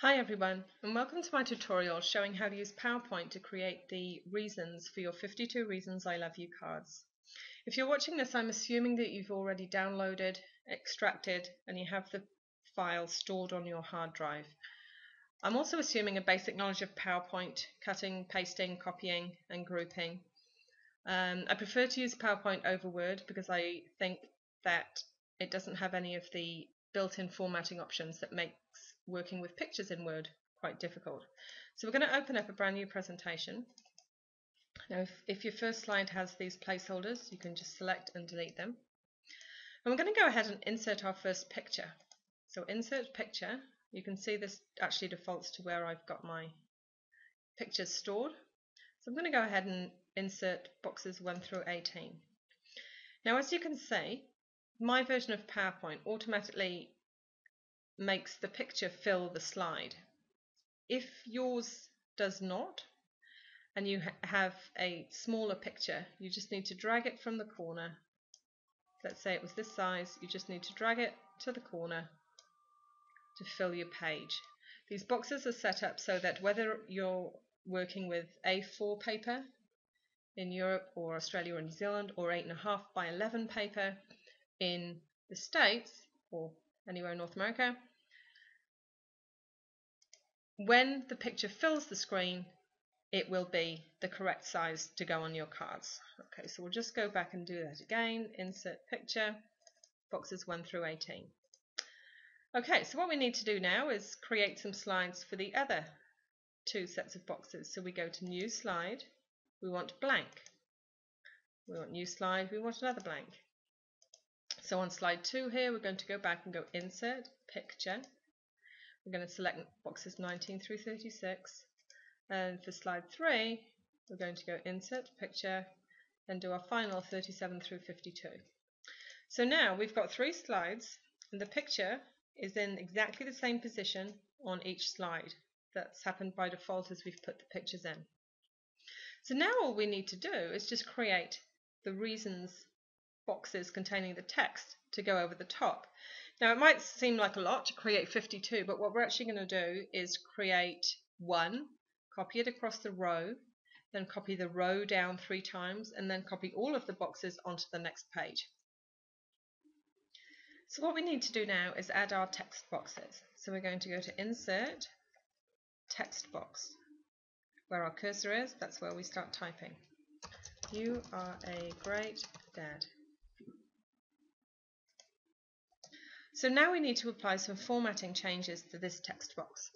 Hi everyone, and welcome to my tutorial showing how to use PowerPoint to create the reasons for your 52 Reasons I Love You cards. If you're watching this, I'm assuming that you've already downloaded, extracted, and you have the file stored on your hard drive. I'm also assuming a basic knowledge of PowerPoint, cutting, pasting, copying, and grouping. I prefer to use PowerPoint over Word because I think that it doesn't have any of the built-in formatting options that makes working with pictures in Word quite difficult. So we're going to open up a brand new presentation. Now if your first slide has these placeholders, you can just select and delete them. And we're going to go ahead and insert our first picture. So insert picture, you can see this actually defaults to where I've got my pictures stored. So I'm going to go ahead and insert boxes 1 through 18. Now as you can see, my version of PowerPoint automatically makes the picture fill the slide. If yours does not, and you have a smaller picture, you just need to drag it from the corner. Let's say it was this size, you just need to drag it to the corner to fill your page. These boxes are set up so that whether you're working with A4 paper in Europe or Australia or New Zealand, or 8.5 by 11 paper in the States or anywhere in North America, when the picture fills the screen, it will be the correct size to go on your cards. Okay, so we'll just go back and do that again. Insert picture, boxes 1 through 18. Okay, so what we need to do now is create some slides for the other two sets of boxes. So we go to New Slide, we want blank. We want New Slide, we want another blank. So on slide 2 here, we're going to go back and go Insert Picture. We're going to select boxes 19 through 36. And for slide 3, we're going to go Insert Picture and do our final 37 through 52. So now we've got 3 slides, and the picture is in exactly the same position on each slide. That's happened by default as we've put the pictures in. So now all we need to do is just create the reasons boxes containing the text to go over the top. Now it might seem like a lot to create 52, but what we're actually going to do is create 1, copy it across the row, then copy the row down 3 times, and then copy all of the boxes onto the next page. So what we need to do now is add our text boxes. So we're going to go to Insert, Text Box. Where our cursor is, that's where we start typing. You are a great dad. So now we need to apply some formatting changes to this text box.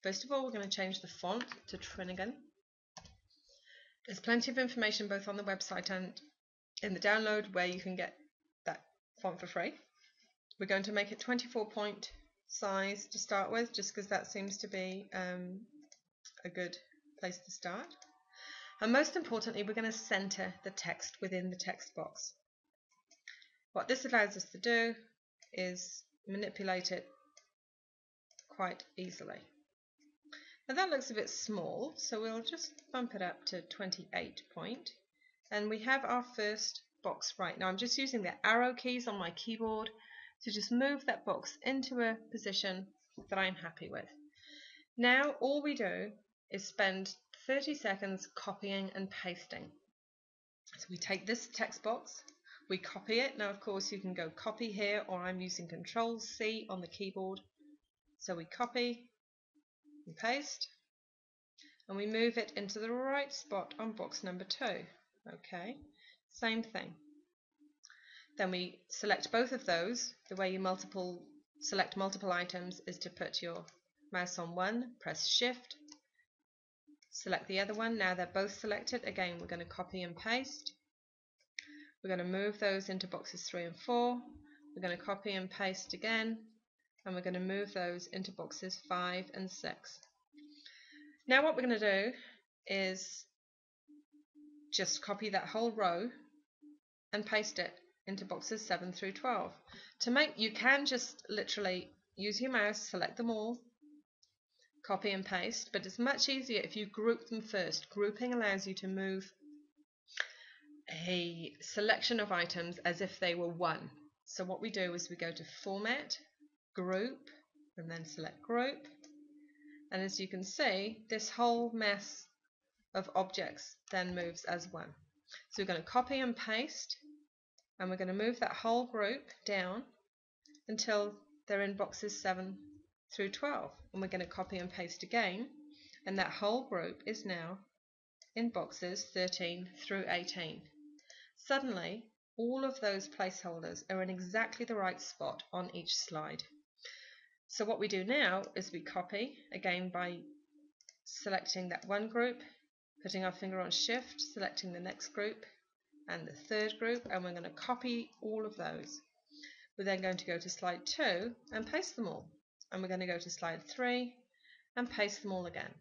First of all, we're going to change the font to Trinnigan. There's plenty of information both on the website and in the download where you can get that font for free. We're going to make it 24-point size to start with, just because that seems to be a good place to start. And most importantly, we're going to center the text within the text box. What this allows us to do is manipulate it quite easily. Now that looks a bit small, so we'll just bump it up to 28 point, and we have our first box right. Now I'm just using the arrow keys on my keyboard to just move that box into a position that I'm happy with. Now all we do is spend 30 seconds copying and pasting. So we take this text box, we copy it. Now of course you can go copy here, or I'm using Control-C on the keyboard. So we copy and paste, and we move it into the right spot on box number 2. Okay, same thing. Then we select both of those. The way you select multiple items is to put your mouse on one, press Shift, select the other one. Now they're both selected. Again, we're going to copy and paste. We're going to move those into boxes 3 and 4. We're going to copy and paste again, and we're going to move those into boxes 5 and 6. Now what we're going to do is just copy that whole row and paste it into boxes 7 through 12. You can just literally use your mouse, select them all, copy and paste, but it's much easier if you group them first. Grouping allows you to move a selection of items as if they were one. So what we do is we go to Format, Group, and then select Group, And as you can see, this whole mess of objects then moves as one. So we're going to copy and paste, and we're going to move that whole group down until they're in boxes 7 through 12. And we're going to copy and paste again, and that whole group is now in boxes 13 through 18. Suddenly, all of those placeholders are in exactly the right spot on each slide. So what we do now is we copy, again by selecting that one group, putting our finger on Shift, selecting the next group and the third group, and we're going to copy all of those. We're then going to go to slide 2 and paste them all. And we're going to go to slide 3 and paste them all again.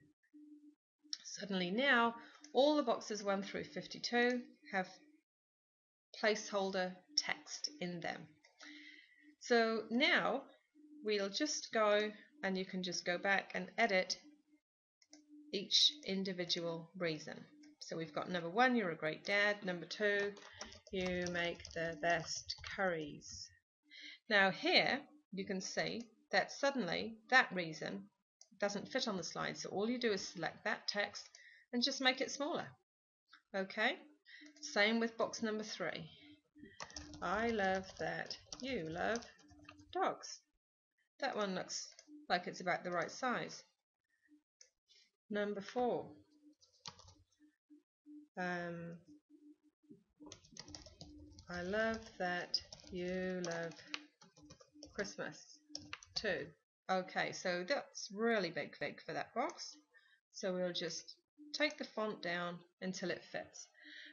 Suddenly now, all the boxes 1 through 52 have placeholder text in them. So now we'll just go, and you can just go back and edit each individual reason. So we've got number 1, you're a great dad. Number 2, you make the best curries. Now here you can see that suddenly that reason doesn't fit on the slide, so all you do is select that text and just make it smaller. Okay, same with box number 3. I love that you love dogs. That one looks like it's about the right size. Number 4. I love that you love Christmas too. Okay, so that's really big for that box. So we'll just take the font down until it fits.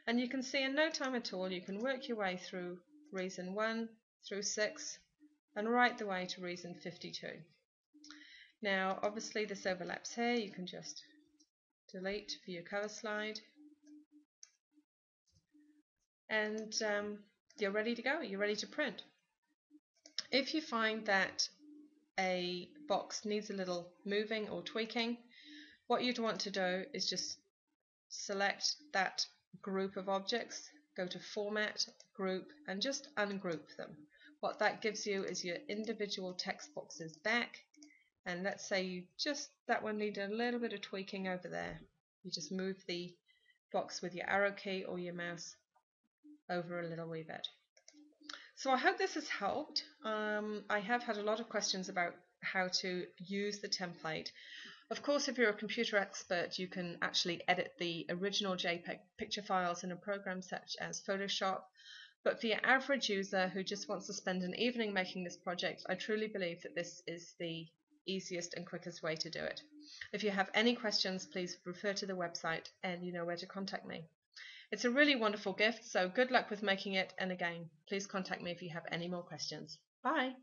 And you can see in no time at all, you can work your way through reason 1 through 6 and right the way to reason 52. Now, obviously this overlaps here. You can just delete for your cover slide. And you're ready to go. You're ready to print. If you find that a box needs a little moving or tweaking, what you'd want to do is just select that group of objects, go to Format, Group, and just ungroup them. What that gives you is your individual text boxes back, and let's say you just, that one needed a little bit of tweaking over there. You just move the box with your arrow key or your mouse over a little wee bit. So I hope this has helped. I have had a lot of questions about how to use the template. Of course, if you're a computer expert, you can actually edit the original JPEG picture files in a program such as Photoshop. But for your average user who just wants to spend an evening making this project, I truly believe that this is the easiest and quickest way to do it. If you have any questions, please refer to the website and you know where to contact me. It's a really wonderful gift, so good luck with making it, and again, please contact me if you have any more questions. Bye!